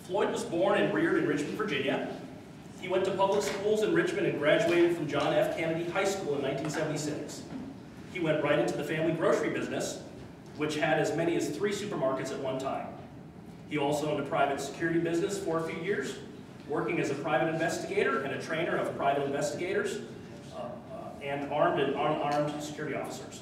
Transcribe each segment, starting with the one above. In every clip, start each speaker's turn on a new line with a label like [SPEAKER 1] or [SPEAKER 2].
[SPEAKER 1] Floyd was born and reared in Richmond, Virginia. He went to public schools in Richmond and graduated from John F. Kennedy High School in 1976. He went right into the family grocery business, which had as many as 3 supermarkets at one time. He also owned a private security business for a few years, working as a private investigator and a trainer of private investigators and armed and unarmed security officers.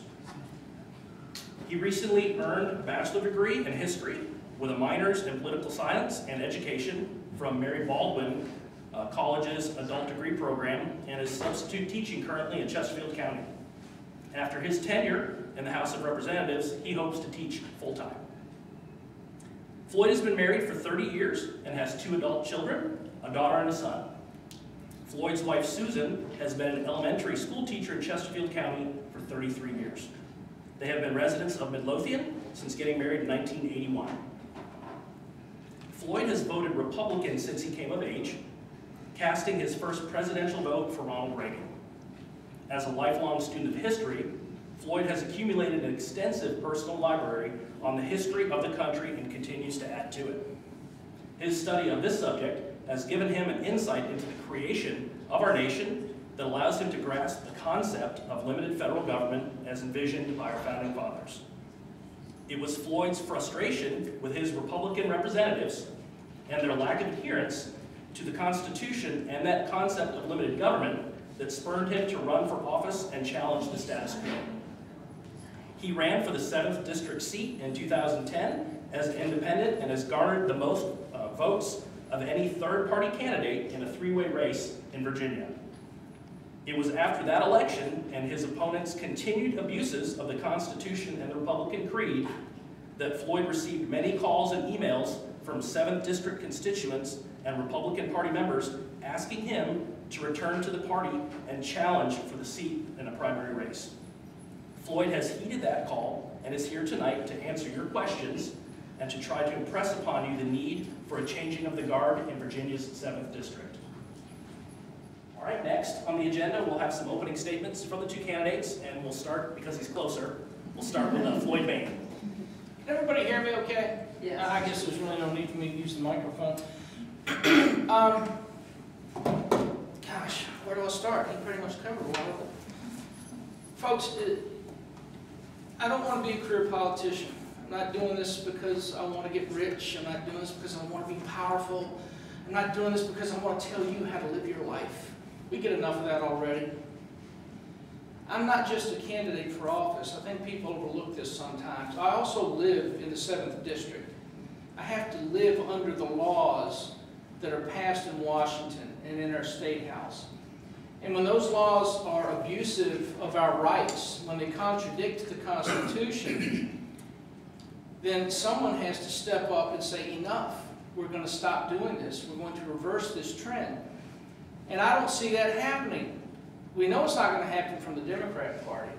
[SPEAKER 1] He recently earned a bachelor's degree in history with a minors in political science and education from Mary Baldwin College's adult degree program, and is substitute teaching currently in Chesterfield County. After his tenure in the House of Representatives, he hopes to teach full-time. Floyd has been married for 30 years and has 2 adult children, a daughter and a son. Floyd's wife, Susan, has been an elementary school teacher in Chesterfield County for 33 years. They have been residents of Midlothian since getting married in 1981. Floyd has voted Republican since he came of age, casting his first presidential vote for Ronald Reagan. As a lifelong student of history, Floyd has accumulated an extensive personal library on the history of the country and continues to add to it. His study of this subject has given him an insight into the creation of our nation that allows him to grasp the concept of limited federal government as envisioned by our founding fathers. It was Floyd's frustration with his Republican representatives and their lack of adherence to the Constitution and that concept of limited government that spurred him to run for office and challenge the status quo. He ran for the 7th District seat in 2010 as an independent and has garnered the most votes of any third-party candidate in a 3-way race in Virginia. It was after that election and his opponents' continued abuses of the Constitution and the Republican creed that Floyd received many calls and emails from 7th District constituents and Republican Party members asking him to return to the party and challenge for the seat in a primary race. Floyd has heeded that call and is here tonight to answer your questions and to try to impress upon you the need for a changing of the guard in Virginia's 7th District. All right, next on the agenda, we'll have some opening statements from the 2 candidates, and we'll start, because he's closer, we'll start with Floyd Bayne.
[SPEAKER 2] Can everybody hear me okay?
[SPEAKER 3] Yes.
[SPEAKER 2] I guess there's really no need for me to use the microphone. Gosh, where do I start? He pretty much covered a lot of it. Folks, I don't want to be a career politician. I'm not doing this because I want to get rich. I'm not doing this because I want to be powerful. I'm not doing this because I want to tell you how to live your life. We get enough of that already. I'm not just a candidate for office. I think people overlook this sometimes. I also live in the 7th District. I have to live under the laws that are passed in Washington and in our State House. And when those laws are abusive of our rights, when they contradict the Constitution, then someone has to step up and say, enough. We're going to stop doing this. We're going to reverse this trend. And I don't see that happening. We know it's not going to happen from the Democrat Party.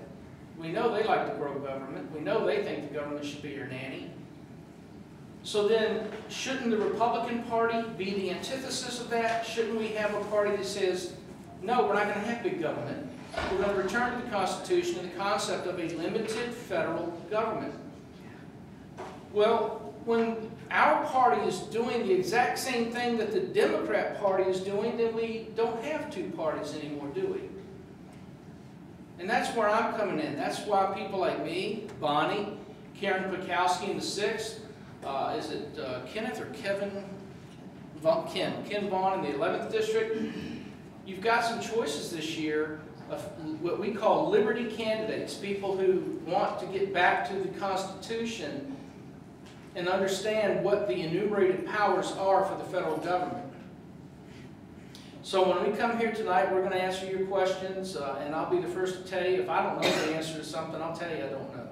[SPEAKER 2] We know they like to grow government. We know they think the government should be your nanny. So then, shouldn't the Republican Party be the antithesis of that? Shouldn't we have a party that says, no, we're not going to have big government. We're going to return to the Constitution and the concept of a limited federal government. Well, when our party is doing the exact same thing that the Democrat Party is doing, then we don't have 2 parties anymore, do we? And that's where I'm coming in. That's why people like me, Bonnie, Karen Pekowski in the 6th, is it Kenneth or Kevin? Ken Vaughn in the 11th District. You've got some choices this year of what we call liberty candidates, people who want to get back to the Constitution and understand what the enumerated powers are for the federal government. So when we come here tonight, we're going to answer your questions, and I'll be the first to tell you if I don't know the answer to something, I'll tell you I don't know.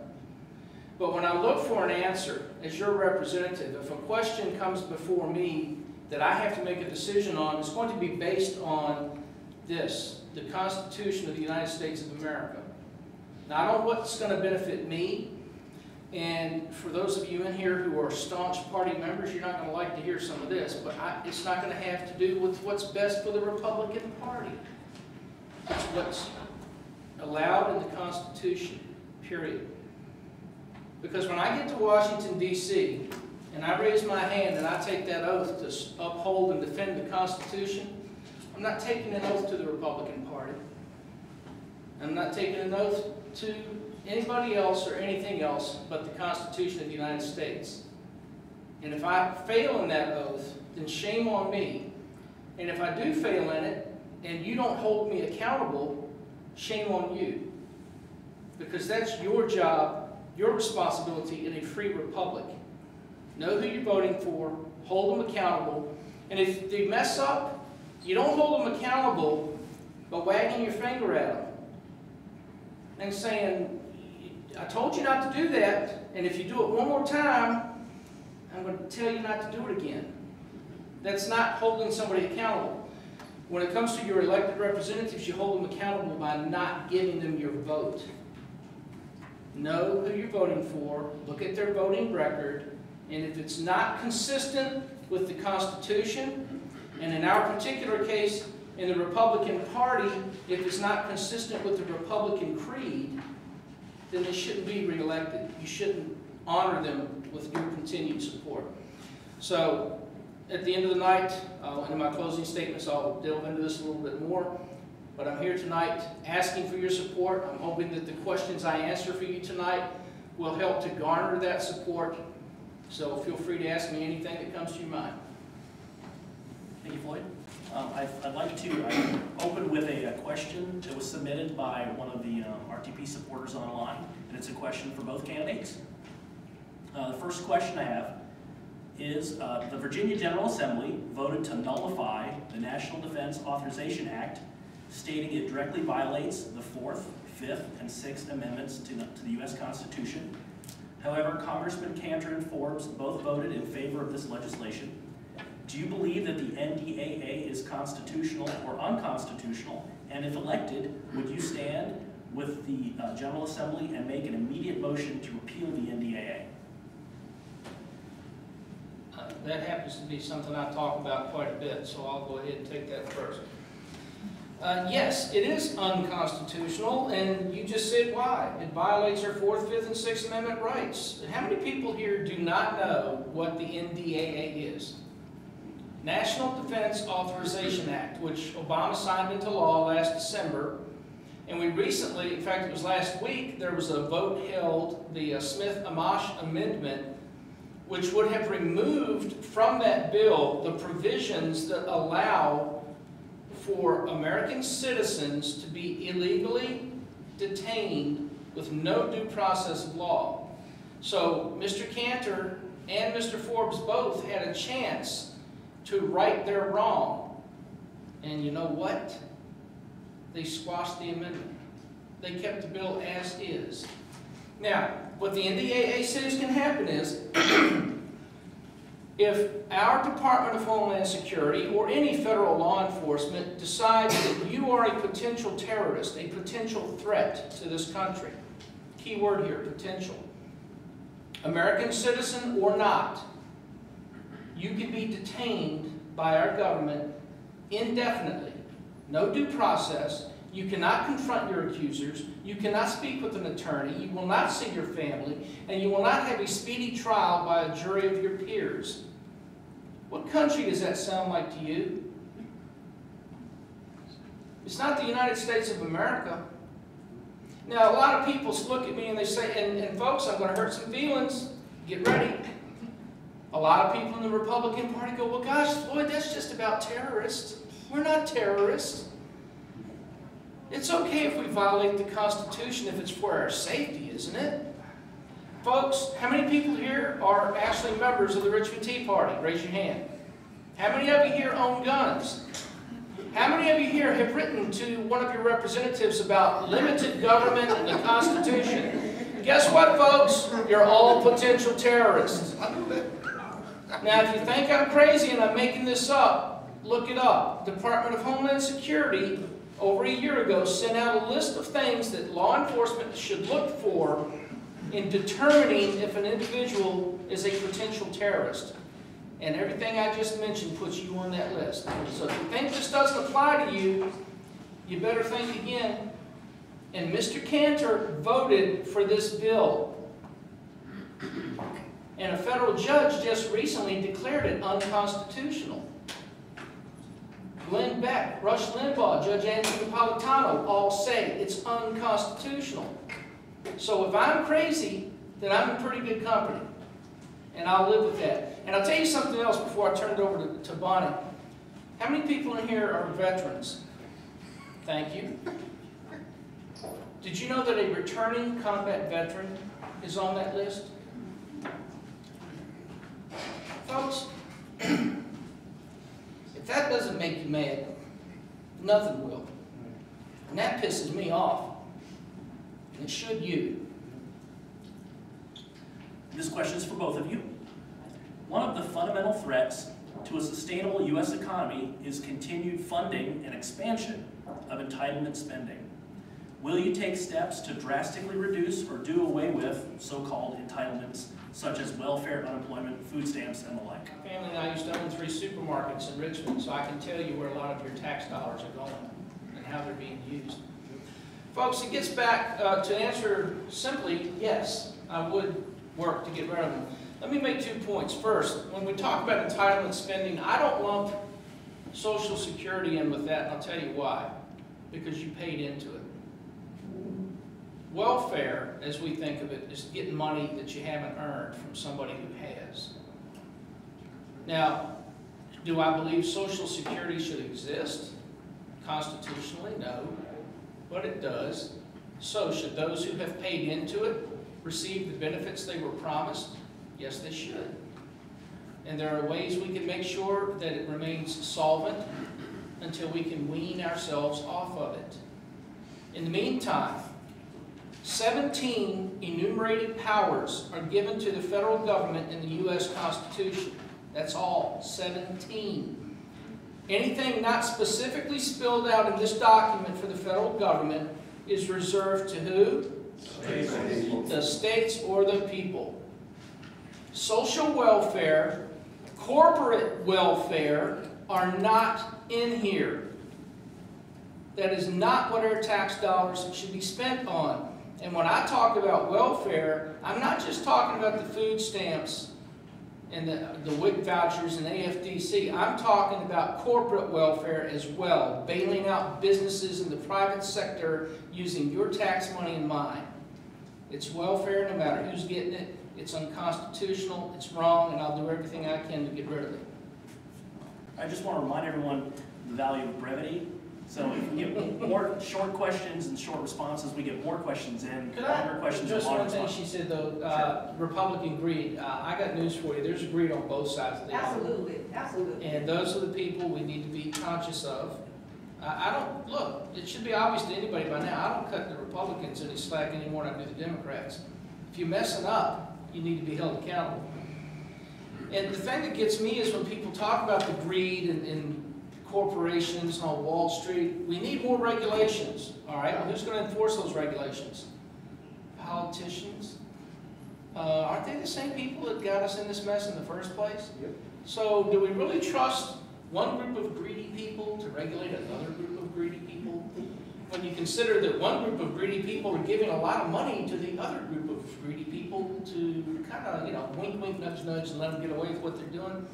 [SPEAKER 2] But when I look for an answer as your representative, if a question comes before me that I have to make a decision on, it's going to be based on this, the Constitution of the United States of America. Not on what's going to benefit me. And for those of you in here who are staunch party members, you're not going to like to hear some of this, but it's not going to have to do with what's best for the Republican Party. It's what's allowed in the Constitution, period. Because when I get to Washington, D.C., and I raise my hand and I take that oath to uphold and defend the Constitution, I'm not taking an oath to the Republican Party. I'm not taking an oath to anybody else or anything else but the Constitution of the United States. And if I fail in that oath, then shame on me. And if I do fail in it, and you don't hold me accountable, shame on you. Because that's your job, your responsibility in a free republic. Know who you're voting for, hold them accountable, and if they mess up, you don't hold them accountable by wagging your finger at them and saying, I told you not to do that, and if you do it one more time, I'm going to tell you not to do it again. That's not holding somebody accountable. When it comes to your elected representatives, you hold them accountable by not giving them your vote. Know who you're voting for, look at their voting record, and if it's not consistent with the Constitution, and in our particular case, in the Republican Party, if it's not consistent with the Republican creed, then they shouldn't be reelected. You shouldn't honor them with your continued support. So, at the end of the night, in my closing statements, I'll delve into this a little bit more. But I'm here tonight asking for your support. I'm hoping that the questions I answer for you tonight will help to garner that support. So feel free to ask me anything that comes to your mind.
[SPEAKER 1] Thank you, Floyd. I'd like to open with a question that was submitted by one of the RTP supporters online, and it's a question for both candidates. The first question I have is, the Virginia General Assembly voted to nullify the National Defense Authorization Act, stating it directly violates the 4th, 5th, and 6th Amendments to the U.S. Constitution. However, Congressman Cantor and Forbes both voted in favor of this legislation. Do you believe that the NDAA is constitutional or unconstitutional? And if elected, would you stand with the General Assembly and make an immediate motion to repeal the NDAA?
[SPEAKER 2] That happens to be something I talk about quite a bit, so I'll go ahead and take that first. Yes, it is unconstitutional, and you just said why. It violates our 4th, 5th, and 6th Amendment rights. How many people here do not know what the NDAA is? National Defense Authorization Act, which Obama signed into law last December. And we recently, in fact it was last week, there was a vote held, the Smith-Amash Amendment, which would have removed from that bill the provisions that allow for American citizens to be illegally detained with no due process of law. So Mr. Cantor and Mr. Forbes both had a chance to right their wrong. And you know what? They squashed the amendment. They kept the bill as is. Now, what the NDAA says can happen is, if our Department of Homeland Security or any federal law enforcement decides that you are a potential terrorist, a potential threat to this country, key word here, potential, American citizen or not, you can be detained by our government indefinitely, no due process. You cannot confront your accusers, you cannot speak with an attorney, you will not see your family, and you will not have a speedy trial by a jury of your peers. What country does that sound like to you? It's not the United States of America. Now, a lot of people look at me and they say, and folks, I'm going to hurt some feelings, get ready. A lot of people in the Republican Party go, well gosh, Floyd, that's just about terrorists. We're not terrorists. It's okay if we violate the Constitution if it's for our safety, isn't it? Folks, how many people here are actually members of the Richmond Tea Party? Raise your hand. How many of you here own guns? How many of you here have written to one of your representatives about limited government and the Constitution? Guess what, folks? You're all potential terrorists. Now, if you think I'm crazy and I'm making this up, look it up. Department of Homeland Security, over a year ago, sent out a list of things that law enforcement should look for in determining if an individual is a potential terrorist. And everything I just mentioned puts you on that list. So if you think this doesn't apply to you, you better think again. And Mr. Cantor voted for this bill. And a federal judge just recently declared it unconstitutional. Glenn Beck, Rush Limbaugh, Judge Andrew Napolitano all say it's unconstitutional. So if I'm crazy, then I'm in pretty good company. And I'll live with that. And I'll tell you something else before I turn it over to Bonnie. How many people in here are veterans? Thank you. Did you know that a returning combat veteran is on that list? Folks, if that doesn't make you mad, nothing will. And that pisses me off. And it should you.
[SPEAKER 1] This question is for both of you. One of the fundamental threats to a sustainable U.S. economy is continued funding and expansion of entitlement spending. Will you take steps to drastically reduce or do away with so-called entitlements such as welfare, unemployment, food stamps, and the like?
[SPEAKER 2] My family and I used to own 3 supermarkets in Richmond, so I can tell you where a lot of your tax dollars are going and how they're being used. Folks, it gets back to answer simply, yes, I would work to get rid of them. Let me make 2 points. First, when we talk about entitlement spending, I don't lump Social Security in with that, and I'll tell you why. Because you paid into it. Welfare, as we think of it, is getting money that you haven't earned from somebody who has. Now, do I believe Social Security should exist? Constitutionally, no. But it does. So, should those who have paid into it receive the benefits they were promised? Yes, they should. And there are ways we can make sure that it remains solvent until we can wean ourselves off of it. In the meantime, 17 enumerated powers are given to the federal government in the U.S. Constitution. That's all, 17. Anything not specifically spelled out in this document for the federal government is reserved to who? The states or the people. Social welfare, corporate welfare are not in here. That is not what our tax dollars should be spent on. And when I talk about welfare, I'm not just talking about the food stamps and the WIC vouchers and AFDC. I'm talking about corporate welfare as well, bailing out businesses in the private sector using your tax money and mine. It's welfare no matter who's getting it. It's unconstitutional, it's wrong, and I'll do everything I can to get rid of it.
[SPEAKER 1] I just want to remind everyone the value of brevity. So if we get more short questions and short responses, we get more questions in. Longer questions and longer responses.
[SPEAKER 2] Just one thing she said though, Republican greed. I got news for you. There's greed on both sides of the aisle.
[SPEAKER 3] Absolutely, absolutely.
[SPEAKER 2] And those are the people we need to be conscious of. I don't, look, it should be obvious to anybody by now, I don't cut the Republicans any slack any more than I do the Democrats. If you're messing up, you need to be held accountable. And the thing that gets me is when people talk about the greed and corporations on Wall Street, we need more regulations, all right? Well, who's going to enforce those regulations? Politicians? Aren't they the same people that got us in this mess in the first place?
[SPEAKER 4] Yep.
[SPEAKER 2] So do we really trust one group of greedy people to regulate another group of greedy people? When you consider that one group of greedy people are giving a lot of money to the other group of greedy people to kind of, you know, wink, wink, nudge, nudge, and let them get away with what they're doing.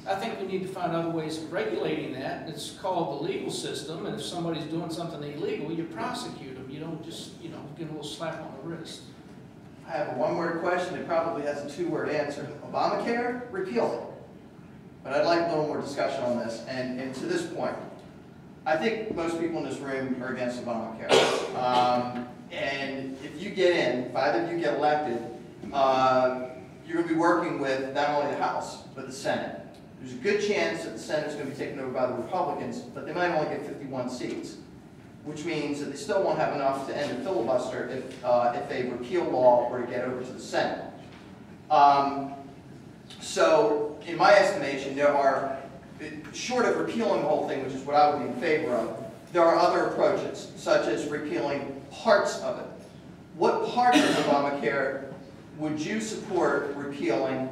[SPEAKER 2] I think we need to find other ways of regulating that. It's called the legal system, and if somebody's doing something illegal, you prosecute them. You don't just, you know, get a little slap on the wrist.
[SPEAKER 4] I have a one-word question. It probably has a two-word answer. Obamacare, repeal it. But I'd like a little more discussion on this. And to this point, I think most people in this room are against Obamacare. And if you get in, if either of you get elected, you're going to be working with not only the House, but the Senate. There's a good chance that the Senate is going to be taken over by the Republicans, but they might only get 51 seats, which means that they still won't have enough to end a filibuster if a repeal law were to get over to the Senate. So, in my estimation, there are, short of repealing the whole thing, which is what I would be in favor of, there are other approaches, such as repealing parts of it. What parts of Obamacare would you support repealing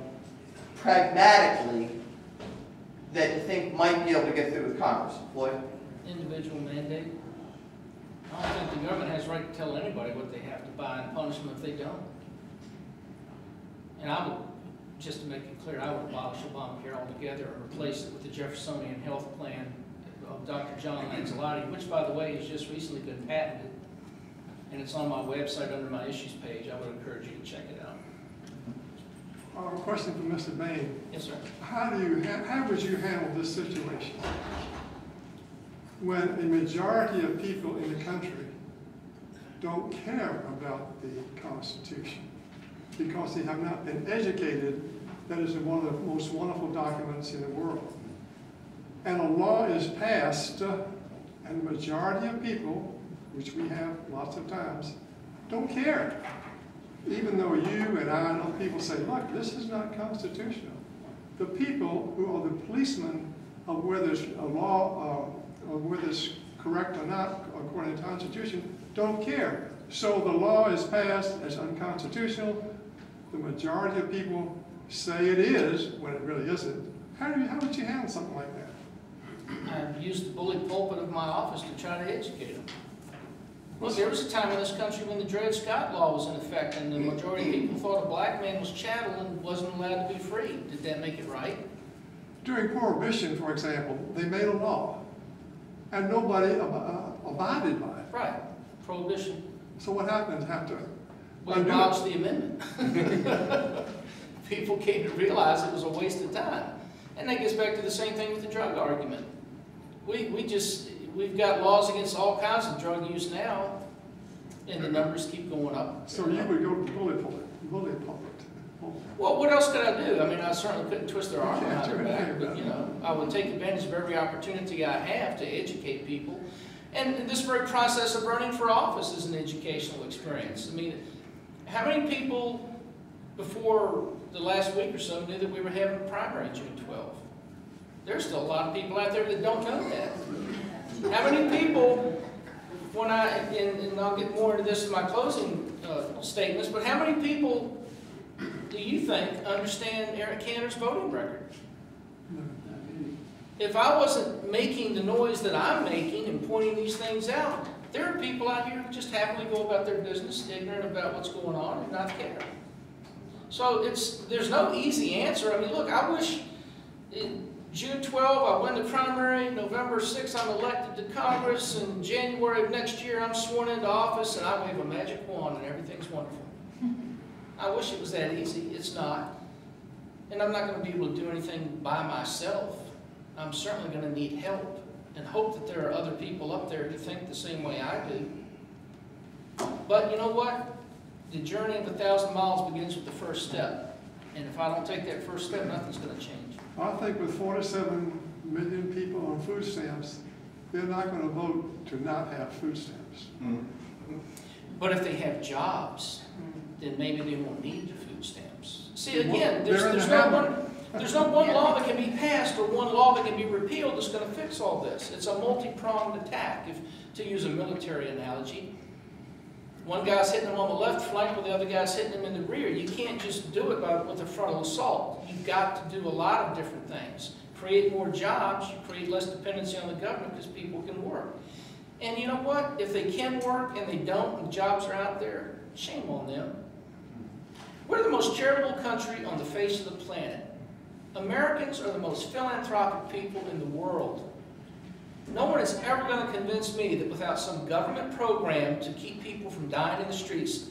[SPEAKER 4] pragmatically that you think might be able to get through with Congress? Floyd?
[SPEAKER 2] Individual mandate. I don't think the government has the right to tell anybody what they have to buy and punish them if they don't. and I would, just to make it clear, I would abolish Obamacare altogether and replace it with the Jeffersonian health plan of Dr. John Lanzalotti, which, by the way, has just recently been patented, and it's on my website under my issues page. I would encourage you to check it out.
[SPEAKER 3] A question for Mr. Bayne.
[SPEAKER 2] Yes, sir.
[SPEAKER 3] How would you handle this situation when a majority of people in the country don't care about the Constitution because they have not been educated that it's one of the most wonderful documents in the world? And a law is passed, and the majority of people, which we have lots of times, don't care. Even though you and I and other people say, look, this is not constitutional. The people who are the policemen of whether it's a law, or whether it's correct or not according to the Constitution, don't care. So the law is passed as unconstitutional. The majority of people say it is when it really isn't. How would you handle something like that?
[SPEAKER 2] I've used the bully pulpit of my office to try to educate them. Look, there was a time in this country when the Dred Scott law was in effect, and the majority of people thought a black man was chattel and wasn't allowed to be free. Did that make it right?
[SPEAKER 3] During Prohibition, for example, they made a law, and nobody abided by it.
[SPEAKER 2] Right. Prohibition.
[SPEAKER 3] So what happens after?
[SPEAKER 2] We abolished the amendment. People came to realize it was a waste of time. And that gets back to the same thing with the drug argument. We've got laws against all kinds of drug use now, and the numbers keep going up.
[SPEAKER 3] So you would go to bully pulpit.
[SPEAKER 2] Well, what else could I do? I mean, I certainly couldn't twist their arm behind their back, but, you know, I would take advantage of every opportunity I have to educate people. And this very process of running for office is an educational experience. I mean, how many people before the last week or so knew that we were having a primary June 12th? There's still a lot of people out there that don't know that. How many people, and I'll get more into this in my closing statements, but how many people do you think understand Eric Cantor's voting record? If I wasn't making the noise that I'm making and pointing these things out, there are people out here who just happily go about their business, ignorant about what's going on and not care. So there's no easy answer. I mean, look, I wish June 12, I win the primary. November 6, I'm elected to Congress. In January of next year, I'm sworn into office, and I wave a magic wand, and everything's wonderful. I wish it was that easy. It's not. And I'm not going to be able to do anything by myself. I'm certainly going to need help and hope that there are other people up there who think the same way I do. But you know what? The journey of 1,000 miles begins with the first step. And if I don't take that first step, nothing's going to change.
[SPEAKER 3] I think with 47 million people on food stamps, they're not going to vote to not have food stamps.
[SPEAKER 2] But if they have jobs, then maybe they won't need the food stamps. See, again, there's no one law that can be passed or one law that can be repealed that's going to fix all this. It's a multi-pronged attack, to use a military analogy. One guy's hitting him on the left flank while the other guy's hitting him in the rear. You can't just do it with a frontal assault. You've got to do a lot of different things. Create more jobs, you create less dependency on the government because people can work. And you know what? If they can work and they don't, and jobs are out there, shame on them. We're the most charitable country on the face of the planet. Americans are the most philanthropic people in the world. No one is ever going to convince me that without some government program to keep people from dying in the streets,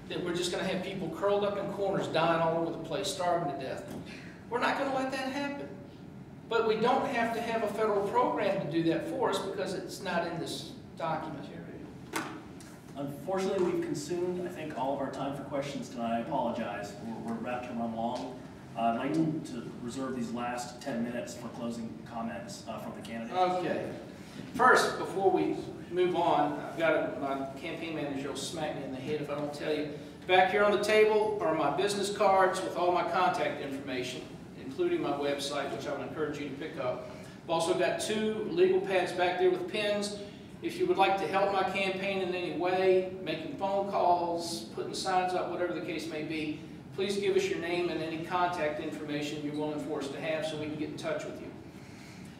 [SPEAKER 2] that we're just going to have people curled up in corners, dying all over the place, starving to death. We're not going to let that happen. But we don't have to have a federal program to do that for us because it's not in this document here.
[SPEAKER 1] Unfortunately, we've consumed, I think, all of our time for questions tonight. I apologize. We're about to run long. I'd like to reserve these last 10 minutes for closing comments from the candidates.
[SPEAKER 2] Okay. First, before we move on, I've got my campaign manager will smack me in the head if I don't tell you. Back here on the table are my business cards with all my contact information, including my website, which I would encourage you to pick up. I've also got 2 legal pads back there with pens. If you would like to help my campaign in any way, making phone calls, putting signs up, whatever the case may be, please give us your name and any contact information you're willing for us to have so we can get in touch with you.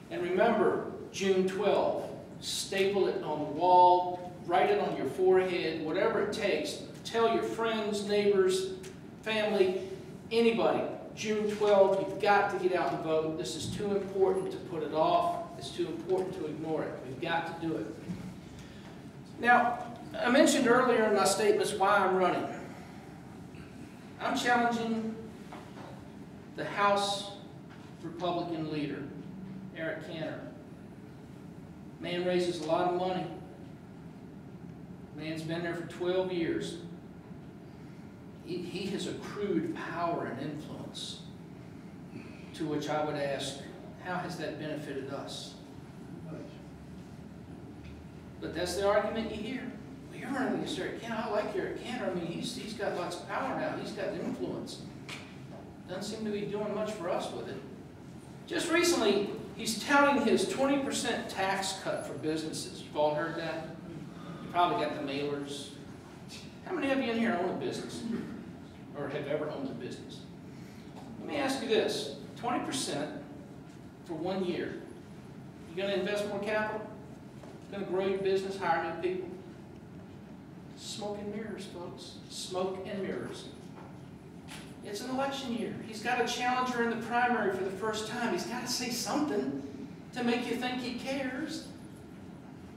[SPEAKER 2] And remember, June 12, staple it on the wall, write it on your forehead, whatever it takes. Tell your friends, neighbors, family, Anybody, June 12th, you've got to get out and vote. This is too important to put it off. It's too important to ignore it. We've got to do it. Now, I mentioned earlier in my statements why I'm running. I'm challenging the House Republican leader, Eric Cantor. Man raises a lot of money. Man's been there for 12 years. He has accrued power and influence, to which I would ask, how has that benefited us? But that's the argument you hear. Well, you're running against Eric Cantor. I like Eric Cantor. I mean, he's got lots of power now. He's got influence. Doesn't seem to be doing much for us with it. Just recently, he's touting his 20% tax cut for businesses. You've all heard that? You probably got the mailers. How many of you in here own a business? Or have ever owned a business? Let me ask you this. 20% for 1 year. You going to invest more capital? Going to grow your business, hire new people? Smoke and mirrors, folks. Smoke and mirrors. It's an election year. He's got a challenger in the primary for the first time. He's got to say something to make you think he cares.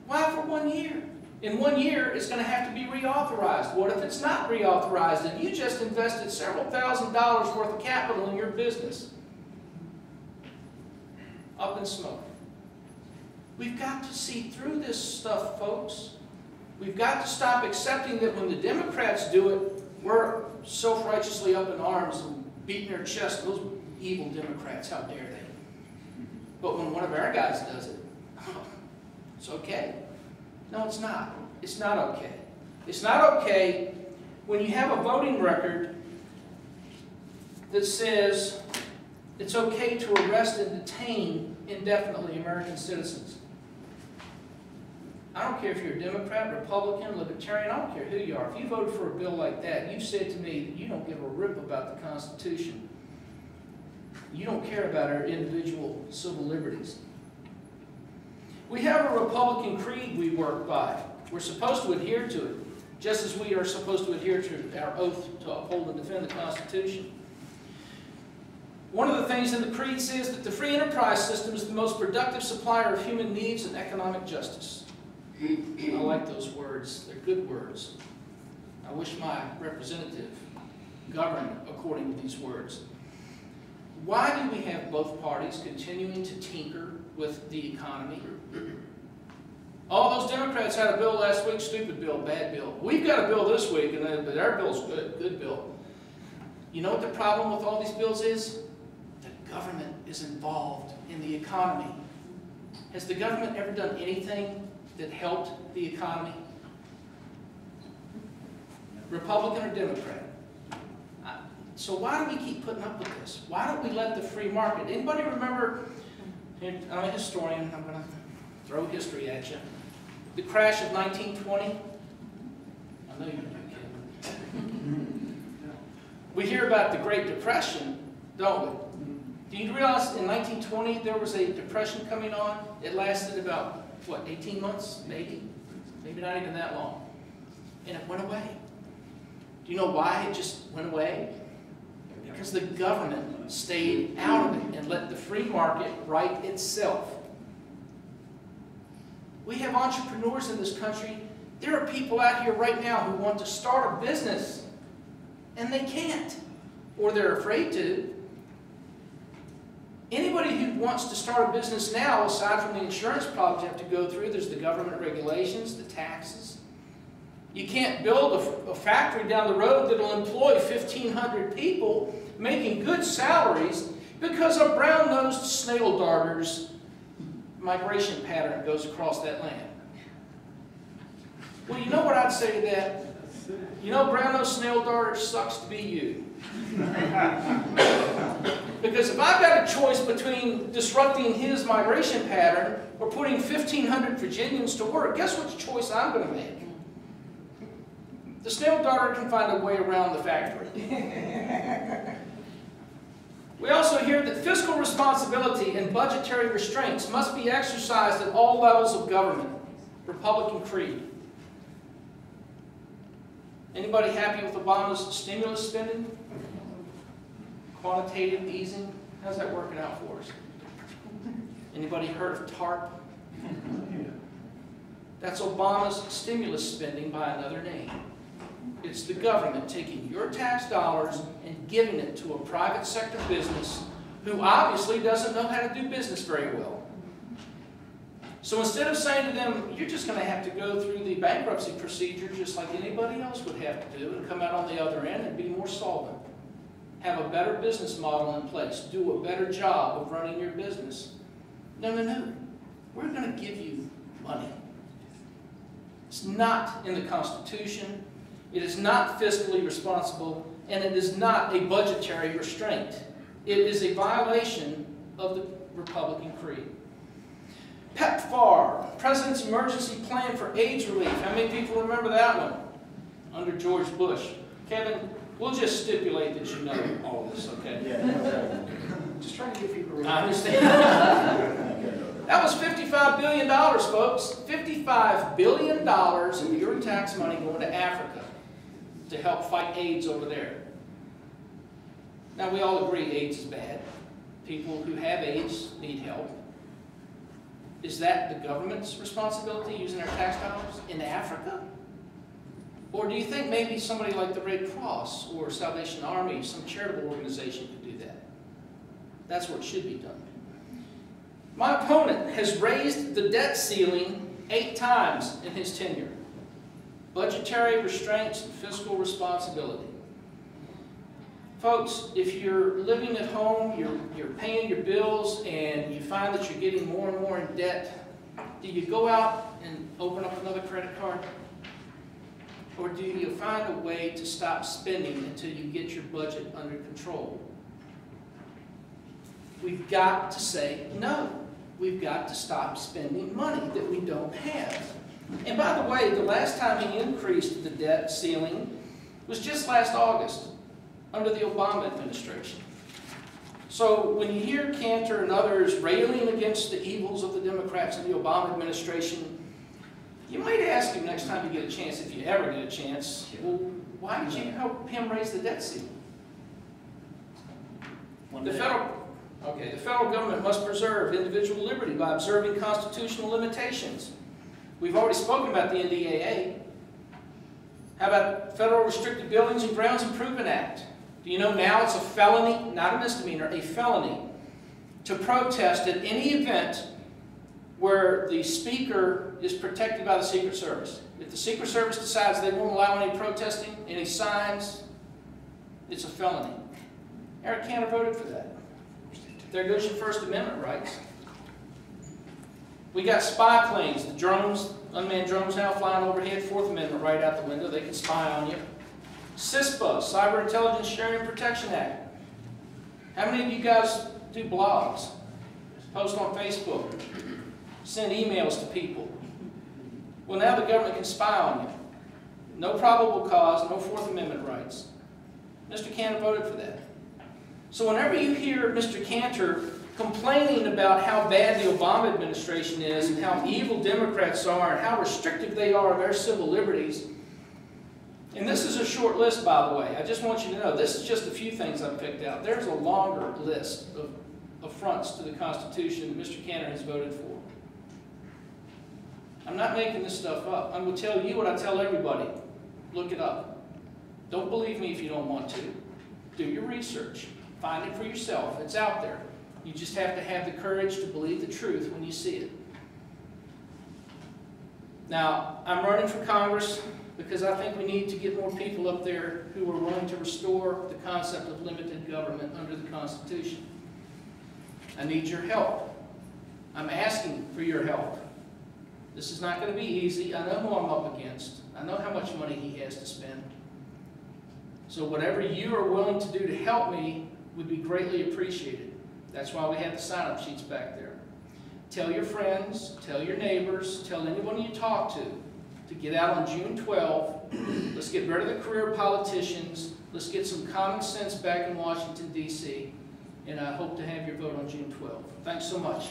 [SPEAKER 2] Why for 1 year? In 1 year, it's going to have to be reauthorized. What if it's not reauthorized and you just invested several $1,000s worth of capital in your business? Up in smoke. We've got to see through this stuff, folks. We've got to stop accepting that when the Democrats do it, we're self-righteously up in arms and beating their chest. Those evil Democrats, how dare they? But when one of our guys does it, it's okay. No, it's not. It's not okay. It's not okay when you have a voting record that says it's okay to arrest and detain indefinitely American citizens. I don't care if you're a Democrat, Republican, Libertarian, I don't care who you are. If you voted for a bill like that, you said to me that you don't give a rip about the Constitution. You don't care about our individual civil liberties. We have a Republican creed we work by. We're supposed to adhere to it, just as we are supposed to adhere to our oath to uphold and defend the Constitution. One of the things in the creed says that the free enterprise system is the most productive supplier of human needs and economic justice. I like those words. They're good words. I wish my representative governed according to these words. Why do we have both parties continuing to tinker with the economy? All those Democrats had a bill last week, stupid bill, bad bill. We've got a bill this week, but our bill's good bill. You know what the problem with all these bills is? The government is involved in the economy. Has the government ever done anything that helped the economy? Republican or Democrat? So why do we keep putting up with this? Why don't we let the free market? Anybody remember, I'm a historian, I'm going to throw history at you. The crash of 1920? I know you're kidding. We hear about the Great Depression, don't we? Do you realize in 1920 there was a depression coming on? It lasted about, what, 18 months, maybe? Maybe not even that long. And it went away. Do you know why it just went away? Because the government stayed out of it and let the free market right itself. We have entrepreneurs in this country. There are people out here right now who want to start a business, and they can't, or they're afraid to. Anybody who wants to start a business now, aside from the insurance problems you have to go through, there's the government regulations, the taxes. You can't build a factory down the road that will employ 1,500 people making good salaries because a brown-nosed snail darter's migration pattern goes across that land. Well, you know what I'd say to that? You know, brown-nosed snail darter sucks to be you. Because if I've got a choice between disrupting his migration pattern or putting 1,500 Virginians to work, guess which choice I'm going to make? The snail darter can find a way around the factory. We also hear that fiscal responsibility and budgetary restraints must be exercised at all levels of government. Republican creed. Anybody happy with Obama's stimulus spending? Quantitative easing, how's that working out for us? Anybody heard of TARP? That's Obama's stimulus spending by another name. It's the government taking your tax dollars and giving it to a private sector business who obviously doesn't know how to do business very well. So instead of saying to them, you're just going to have to go through the bankruptcy procedure just like anybody else would have to do and come out on the other end and be more solvent, have a better business model in place, do a better job of running your business. No, no, no. We're going to give you money. It's not in the Constitution. It is not fiscally responsible, and it is not a budgetary restraint. It is a violation of the Republican creed. PEPFAR, President's Emergency Plan for AIDS Relief. How many people remember that one? Under George Bush. Kevin, we'll just stipulate that you know all this, okay?
[SPEAKER 5] Yeah. Just trying to get people.
[SPEAKER 2] I understand. That was $55 billion, folks. $55 billion of your tax money going to Africa to help fight AIDS over there. Now, we all agree AIDS is bad. People who have AIDS need help. Is that the government's responsibility, using our tax dollars in Africa? Or do you think maybe somebody like the Red Cross or Salvation Army, some charitable organization, could do that? That's what should be done. My opponent has raised the debt ceiling 8 times in his tenure. Budgetary restraints and fiscal responsibility. Folks, if you're living at home, you're paying your bills, and you find that you're getting more and more in debt, do you go out and open up another credit card? Or do you find a way to stop spending until you get your budget under control? We've got to say no. We've got to stop spending money that we don't have. And by the way, the last time he increased the debt ceiling was just last August, under the Obama administration. So when you hear Cantor and others railing against the evils of the Democrats and the Obama administration, you might ask him next time you get a chance, if you ever get a chance, well, why did you help him raise the debt ceiling? The federal government must preserve individual liberty by observing constitutional limitations. We've already spoken about the NDAA. How about Federal Restricted Buildings and Grounds Improvement Act? Do you know now it's a felony, not a misdemeanor, a felony, to protest at any event where the speaker is protected by the Secret Service? If the Secret Service decides they won't allow any protesting, any signs, it's a felony. Eric Cantor voted for that. There goes your First Amendment rights. We got spy planes, the drones, unmanned drones now flying overhead, Fourth Amendment right out the window, they can spy on you. CISPA, Cyber Intelligence Sharing and Protection Act. How many of you guys do blogs? Post on Facebook? Send emails to people? Well, now the government can spy on you. No probable cause, no Fourth Amendment rights. Mr. Cantor voted for that. So whenever you hear Mr. Cantor complaining about how bad the Obama administration is and how evil Democrats are and how restrictive they are of our civil liberties, and this is a short list, by the way. I just want you to know, this is just a few things I've picked out. There's a longer list of affronts to the Constitution that Mr. Cantor has voted for. I'm not making this stuff up. I'm going to tell you what I tell everybody. Look it up. Don't believe me if you don't want to. Do your research. Find it for yourself. It's out there. You just have to have the courage to believe the truth when you see it. Now, I'm running for Congress because I think we need to get more people up there who are willing to restore the concept of limited government under the Constitution. I need your help. I'm asking for your help. This is not going to be easy. I know who I'm up against. I know how much money he has to spend. So whatever you are willing to do to help me would be greatly appreciated. That's why we have the sign-up sheets back there. Tell your friends, tell your neighbors, tell anyone you talk to get out on June 12. Let's get rid of the career politicians. Let's get some common sense back in Washington, D.C. And I hope to have your vote on June 12. Thanks so much.